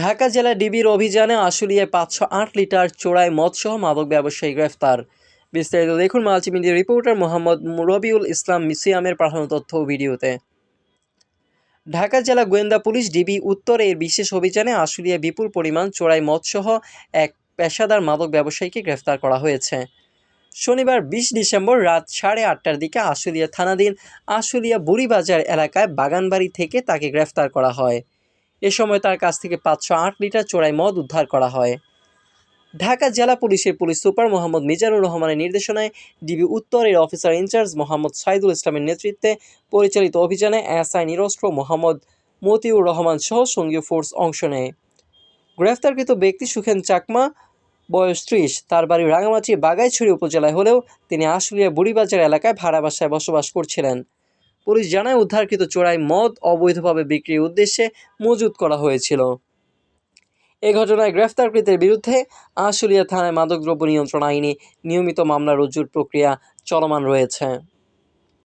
ঢাকা জেলা ডিবির অভিযানে আশুলিয়ায় ৫০৮ লিটার চোরাই মদসহ মাদক ব্যবসায়ী গ্রেফতার। বিস্তারিত দেখুন মাল্টিমিডিয়া রিপোর্টার মোহাম্মদ রবিউল ইসলাম মিসিয়ামের পাঠানো তথ্য ও ভিডিওতে। ঢাকা জেলা গোয়েন্দা পুলিশ ডিবি উত্তর এর বিশেষ অভিযানে আশুলিয়ায় বিপুল পরিমাণ চোরাই মদসহ এক পেশাদার মাদক ব্যবসায়ীকে গ্রেফতার করা হয়েছে। শনিবার ২০ ডিসেম্বর রাত ৮:৩০টার দিকে আশুলিয়া থানাধীন আশুলিয়া বুড়িবাজার এলাকায় বাগানবাড়ি থেকে তাকে গ্রেফতার করা হয়। এ সময় তার কাছ থেকে ৫০৮ লিটার চোরাই মদ উদ্ধার করা হয়। ঢাকা জেলা পুলিশের পুলিশ সুপার মোহাম্মদ মিজানুর রহমানের নির্দেশনায় ডিবি উত্তরের অফিসার ইনচার্জ মোহাম্মদ সাইদুল ইসলামের নেতৃত্বে পরিচালিত অভিযানে এসআই নিরস্ত্র মোহাম্মদ মতিউর রহমান সহ সঙ্গীয় ফোর্স অংশ নেয়। গ্রেফতারকৃত ব্যক্তি সুখেন চাকমা, বয়স ৩০, তার বাড়ি রাঙামাটি বাগাইছড়ি উপজেলায় হলেও তিনি আশুলিয়া বুড়িবাজার এলাকায় ভাড়া বাসায় বসবাস করছিলেন। পুলিশ জানায় উদ্ধারকৃত চোরাই মদ অবৈধভাবে বিক্রির উদ্দেশ্যে মজুত করা হয়েছিল। এ ঘটনায় গ্রেফতারকৃতের বিরুদ্ধে আশুলিয়া থানায় মাদকদ্রব্য নিয়ন্ত্রণ আইনে নিয়মিত মামলা রুজুর প্রক্রিয়া চলমান রয়েছে।